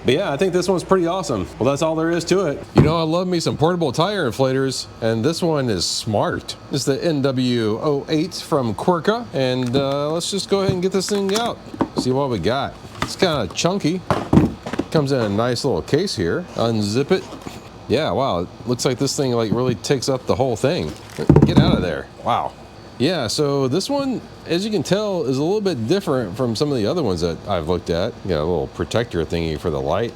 But yeah, I think this one's pretty awesome. Well, that's all there is to it. You know, I love me some portable tire inflators, and this one is smart. It's the NW08 from Quikra, and let's just go ahead and get this thing out. See what we got. It's kind of chunky. Comes in a nice little case here. Unzip it. Yeah, wow, it looks like this thing like really takes up the whole thing. Get out of there. Wow. Yeah, so this one, as you can tell, is a little bit different from some of the other ones that I've looked at. Got a little protector thingy for the light.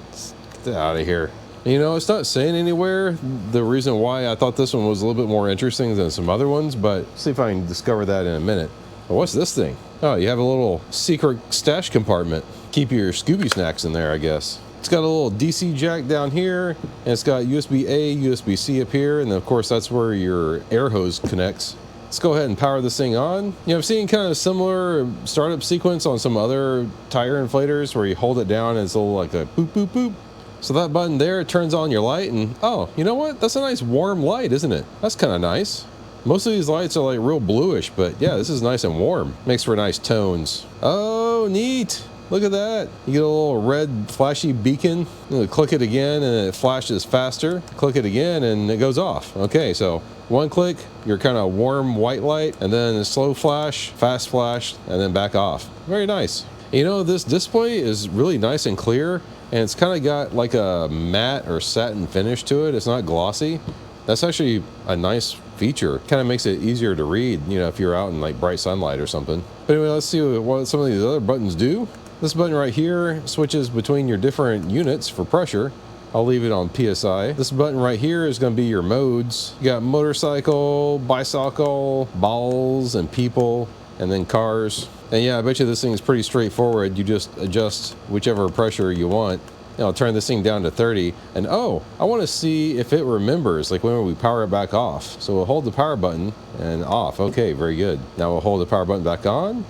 Get that out of here. You know, it's not saying anywhere the reason why I thought this one was a little bit more interesting than some other ones, but see if I can discover that in a minute. Well, what's this thing? Oh, you have a little secret stash compartment. Keep your Scooby snacks in there, I guess. It's got a little DC jack down here, and it's got USB-A, USB-C up here, and of course that's where your air hose connects. Let's go ahead and power this thing on. You know, I've seen kind of similar startup sequence on some other tire inflators where you hold it down and it's a little like a boop, boop, boop. So that button there turns on your light, and oh, you know what? That's a nice warm light, isn't it? That's kind of nice. Most of these lights are like real bluish, but yeah, this is nice and warm. Makes for nice tones. Oh, neat. Look at that. You get a little red flashy beacon. You click it again and it flashes faster. Click it again and it goes off. Okay, so one click, your kind of warm white light, and then a slow flash, fast flash, and then back off. Very nice. You know, this display is really nice and clear, and it's kind of got like a matte or satin finish to it. It's not glossy. That's actually a nice feature. Kind of makes it easier to read, you know, if you're out in like bright sunlight or something. But anyway, let's see what some of these other buttons do. This button right here switches between your different units for pressure. I'll leave it on PSI. This button right here is going to be your modes. You got motorcycle, bicycle, balls, and people, and then cars. And yeah, I bet you this thing is pretty straightforward. You just adjust whichever pressure you want. And I'll turn this thing down to 30. And oh, I want to see if it remembers, like when we power it back off. So we'll hold the power button and off. Okay, very good. Now we'll hold the power button back on.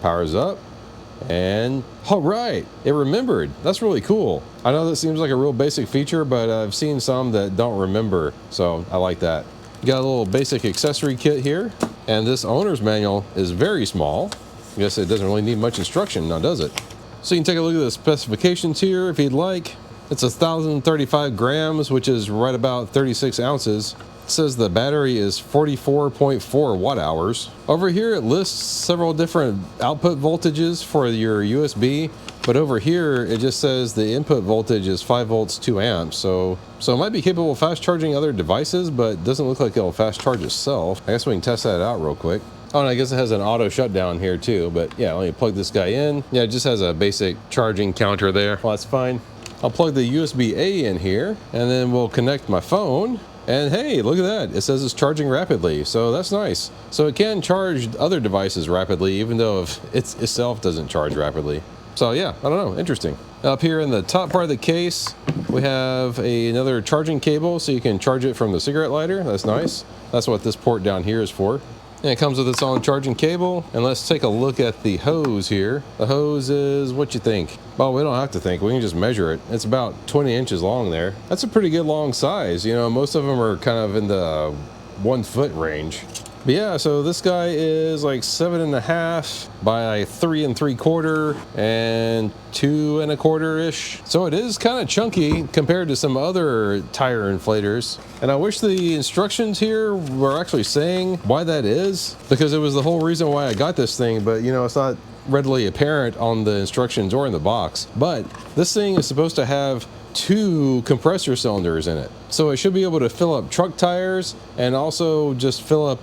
Powers up. And all right, it remembered. That's really cool. I know that seems like a real basic feature, but I've seen some that don't remember, so I like that. You got a little basic accessory kit here, and this owner's manual is very small. I guess it doesn't really need much instruction now, does it? So you can take a look at the specifications here if you'd like. It's 1,035 grams, which is right about 36 ounces. It says the battery is 44.4 watt hours. Over here it lists several different output voltages for your USB, but over here it just says the input voltage is 5 volts 2 amps. So it might be capable of fast charging other devices, but doesn't look like it'll fast charge itself. I guess we can test that out real quick. Oh, and I guess it has an auto shutdown here too, but yeah, let me plug this guy in. Yeah, it just has a basic charging counter there. Well, that's fine. I'll plug the USB-A in here, and then we'll connect my phone. And hey, look at that. It says it's charging rapidly, so that's nice. So it can charge other devices rapidly, even though if it itself doesn't charge rapidly. So yeah, I don't know, interesting. Up here in the top part of the case, we have another charging cable, so you can charge it from the cigarette lighter. That's nice. That's what this port down here is for. And it comes with its own charging cable. And let's take a look at the hose here. The hose is, what you think? Well, we don't have to think, we can just measure it. It's about 20 inches long there. That's a pretty good long size. You know, most of them are kind of in the 1 foot range. But yeah, so this guy is like 7.5 by 3 3/4 and 2 1/4-ish. So it is kind of chunky compared to some other tire inflators. And I wish the instructions here were actually saying why that is, because it was the whole reason why I got this thing, but you know, it's not readily apparent on the instructions or in the box. But this thing is supposed to have 2 compressor cylinders in it. So it should be able to fill up truck tires and also just fill up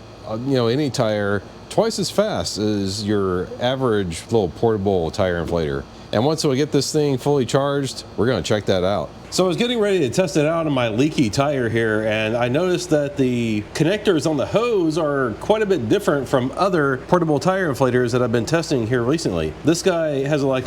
you know, any tire twice as fast as your average little portable tire inflator. And once we get this thing fully charged, we're going to check that out. So I was getting ready to test it out on my leaky tire here, and I noticed that the connectors on the hose are quite a bit different from other portable tire inflators that I've been testing here recently. This guy has like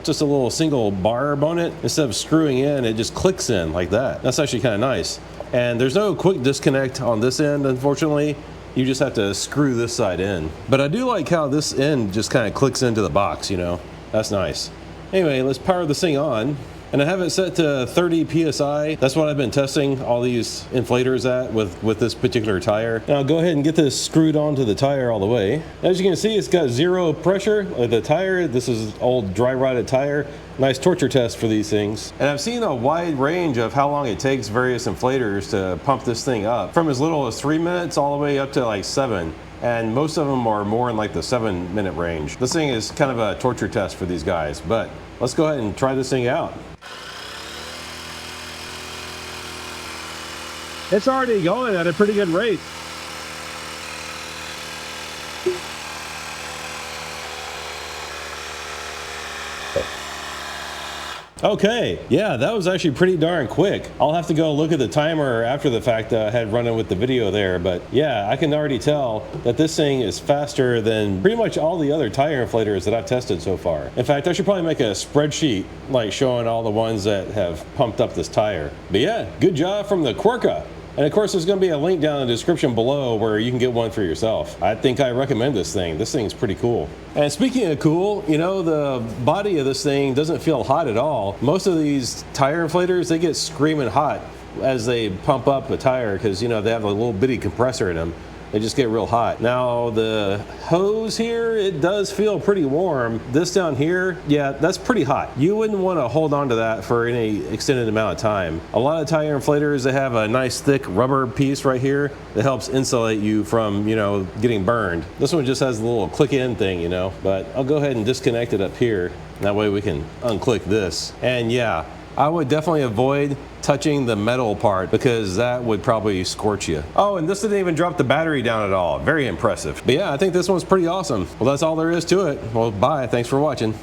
just a little single barb on it. Instead of screwing in, it just clicks in like that. That's actually kind of nice. And there's no quick disconnect on this end, unfortunately. You just have to screw this side in. But I do like how this end just kind of clicks into the box, you know. That's nice. Anyway, let's power this thing on. And I have it set to 30 PSI. That's what I've been testing all these inflators at with this particular tire. Now I'll go ahead and get this screwed onto the tire all the way. As you can see, it's got 0 pressure. The tire, this is old dry rotted tire. nice torture test for these things. And I've seen a wide range of how long it takes various inflators to pump this thing up, from as little as 3 minutes all the way up to like 7. And most of them are more in like the 7-minute range. This thing is kind of a torture test for these guys, but let's go ahead and try this thing out. It's already going at a pretty good rate. Okay, yeah, that was actually pretty darn quick. I'll have to go look at the timer after the fact that I had running with the video there, but yeah, I can already tell that this thing is faster than pretty much all the other tire inflators that I've tested so far. In fact, I should probably make a spreadsheet like showing all the ones that have pumped up this tire. But yeah, good job from the Quikra. And of course, there's going to be a link down in the description below where you can get one for yourself. I think I recommend this thing. This thing's pretty cool. And speaking of cool, you know, the body of this thing doesn't feel hot at all. Most of these tire inflators, they get screaming hot as they pump up a tire because, you know, they have a little bitty compressor in them. They just get real hot. Now the hose here, it does feel pretty warm. This down here, yeah, that's pretty hot. You wouldn't want to hold on to that for any extended amount of time. A lot of tire inflators, they have a nice thick rubber piece right here that helps insulate you from, you know, getting burned. This one just has a little click in thing, you know, but I'll go ahead and disconnect it up here. That way we can unclick this. And yeah, I would definitely avoid touching the metal part because that would probably scorch you. Oh, and this didn't even drop the battery down at all. Very impressive. But yeah, I think this one's pretty awesome. Well, that's all there is to it. Well, bye. Thanks for watching.